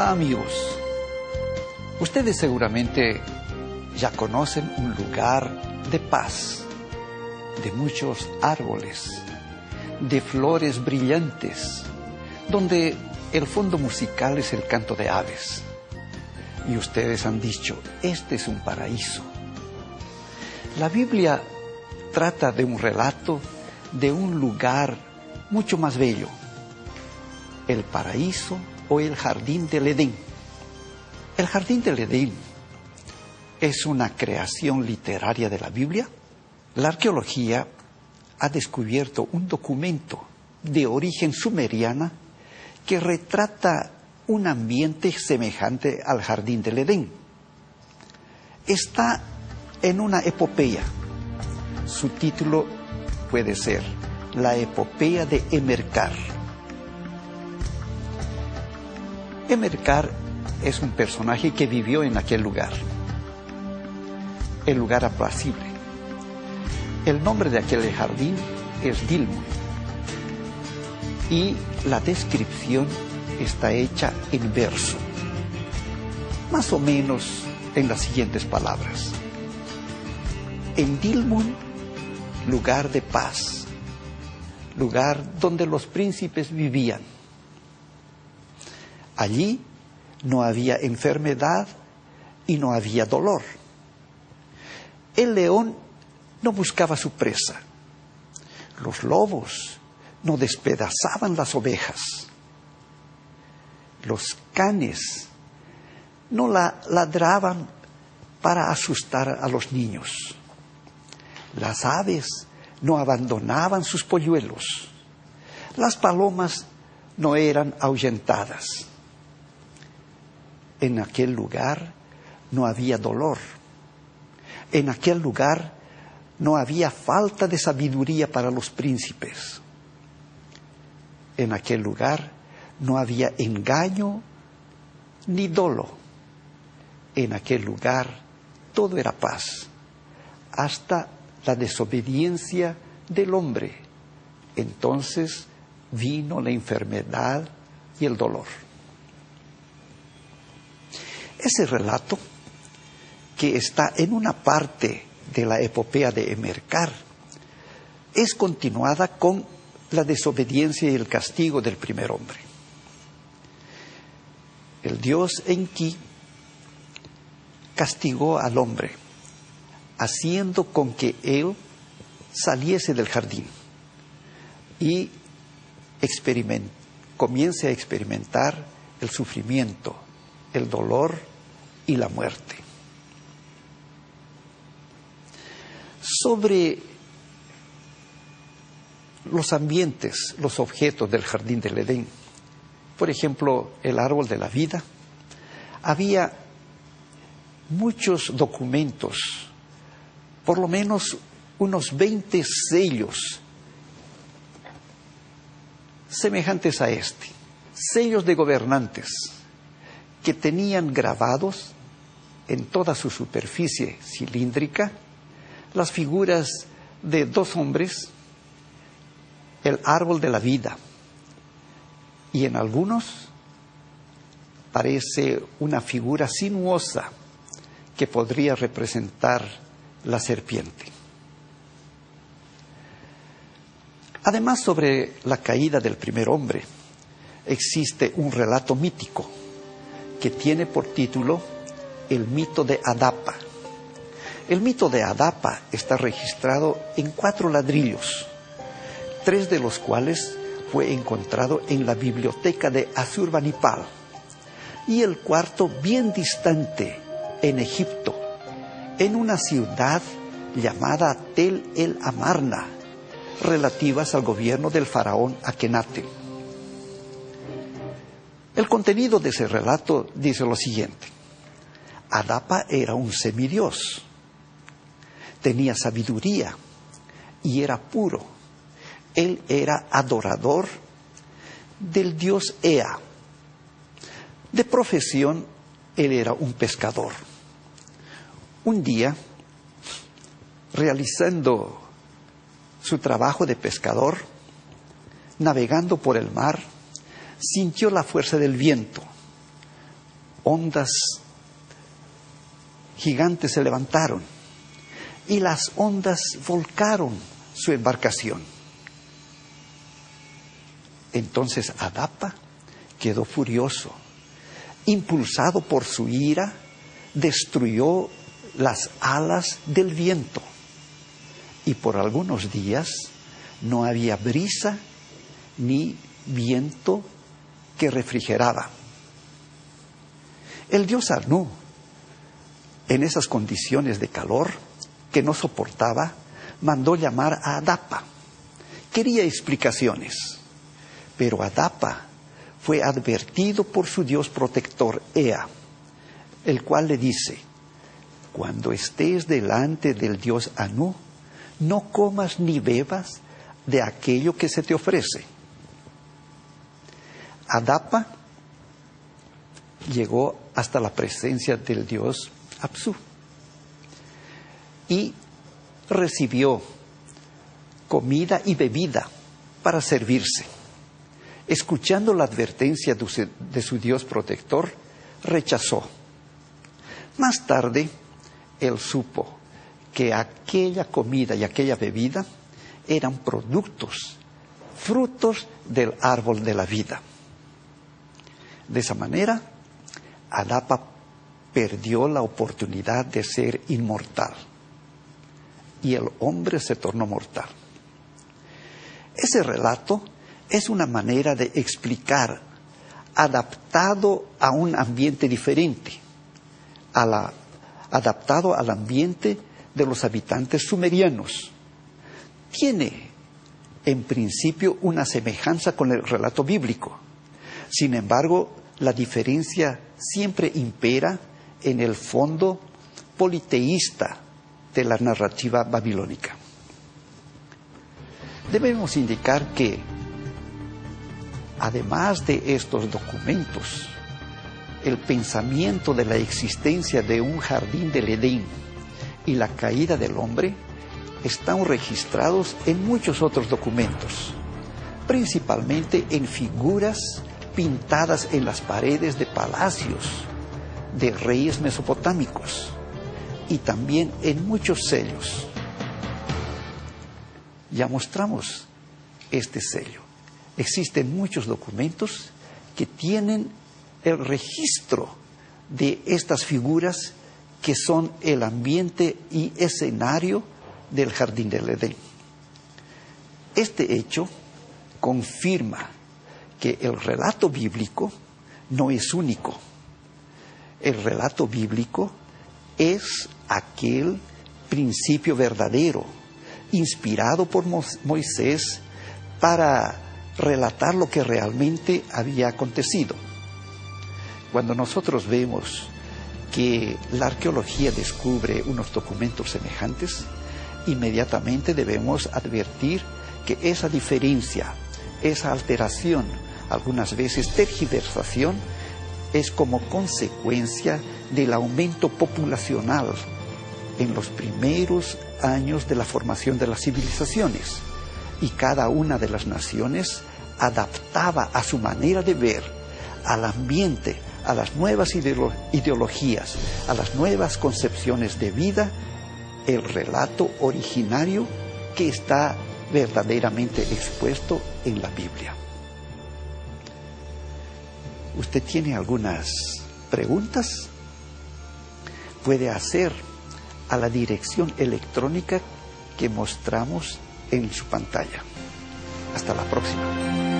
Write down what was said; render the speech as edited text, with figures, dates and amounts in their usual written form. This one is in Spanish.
Hola amigos, ustedes seguramente ya conocen un lugar de paz, de muchos árboles, de flores brillantes, donde el fondo musical es el canto de aves. Y ustedes han dicho, este es un paraíso. La Biblia trata de un relato de un lugar mucho más bello, el paraíso o el jardín del Edén. El jardín del Edén es una creación literaria de la Biblia. La arqueología ha descubierto un documento de origen sumeriana que retrata un ambiente semejante al jardín del Edén. Está en una epopeya. Su título puede ser La epopeya de Emercar. Emercar es un personaje que vivió en aquel lugar, el lugar apacible. El nombre de aquel jardín es Dilmun y la descripción está hecha en verso, más o menos en las siguientes palabras. En Dilmun, lugar de paz, lugar donde los príncipes vivían. Allí no había enfermedad y no había dolor. El león no buscaba su presa. Los lobos no despedazaban las ovejas. Los canes no ladraban para asustar a los niños. Las aves no abandonaban sus polluelos. Las palomas no eran ahuyentadas. En aquel lugar no había dolor. En aquel lugar no había falta de sabiduría para los príncipes. En aquel lugar no había engaño ni dolo. En aquel lugar todo era paz, hasta la desobediencia del hombre. Entonces vino la enfermedad y el dolor. Ese relato, que está en una parte de la epopeya de Emercar, es continuada con la desobediencia y el castigo del primer hombre. El dios Enki castigó al hombre, haciendo con que él saliese del jardín y comience a experimentar el sufrimiento, el dolor y la muerte. Sobre los ambientes, los objetos del jardín del Edén, por ejemplo, el árbol de la vida, había muchos documentos, por lo menos unos 20 sellos semejantes a este, sellos de gobernantes que tenían grabados en toda su superficie cilíndrica las figuras de dos hombres, el árbol de la vida, y en algunos parece una figura sinuosa que podría representar la serpiente. Además, sobre la caída del primer hombre, existe un relato mítico que tiene por título el mito de Adapa. El mito de Adapa está registrado en 4 ladrillos, 3 de los cuales fue encontrado en la biblioteca de Asurbanipal y el 4 bien distante en Egipto, en una ciudad llamada Tel el Amarna, relativas al gobierno del faraón Akenatón. El contenido de ese relato dice lo siguiente: Adapa era un semidios, tenía sabiduría y era puro. Él era adorador del dios Ea. De profesión, él era un pescador. Un día, realizando su trabajo de pescador, navegando por el mar, sintió la fuerza del viento, ondas gigantes se levantaron y las ondas volcaron su embarcación. Entonces Adapa quedó furioso. Impulsado por su ira, destruyó las alas del viento. Y por algunos días no había brisa ni viento que refrigeraba. El dios Anu, en esas condiciones de calor que no soportaba, mandó llamar a Adapa. Quería explicaciones, pero Adapa fue advertido por su dios protector Ea, el cual le dice: cuando estés delante del dios Anu, no comas ni bebas de aquello que se te ofrece. Adapa llegó hasta la presencia del dios Apsu y recibió comida y bebida para servirse. Escuchando la advertencia de su dios protector, rechazó. Más tarde, él supo que aquella comida y aquella bebida eran frutos del árbol de la vida. De esa manera, Adapa perdió la oportunidad de ser inmortal y el hombre se tornó mortal. Ese relato es una manera de explicar, adaptado a un ambiente diferente, adaptado al ambiente de los habitantes sumerianos. Tiene, en principio, una semejanza con el relato bíblico. Sin embargo, la diferencia siempre impera en el fondo politeísta de la narrativa babilónica. Debemos indicar que, además de estos documentos, el pensamiento de la existencia de un jardín del Edén y la caída del hombre están registrados en muchos otros documentos, principalmente en figuras pintadas en las paredes de palacios de reyes mesopotámicos y también en muchos sellos. Ya mostramos este sello. Existen muchos documentos que tienen el registro de estas figuras que son el ambiente y escenario del jardín del Edén. Este hecho confirma que el relato bíblico no es único. El relato bíblico es aquel principio verdadero, inspirado por Moisés para relatar lo que realmente había acontecido. Cuando nosotros vemos que la arqueología descubre unos documentos semejantes, inmediatamente debemos advertir que esa diferencia, esa alteración, algunas veces tergiversación, es como consecuencia del aumento poblacional en los primeros años de la formación de las civilizaciones. Y cada una de las naciones adaptaba a su manera de ver, al ambiente, a las nuevas ideologías, a las nuevas concepciones de vida, el relato originario que está verdaderamente expuesto en la Biblia. ¿Usted tiene algunas preguntas? Puede hacer a la dirección electrónica que mostramos en su pantalla. Hasta la próxima.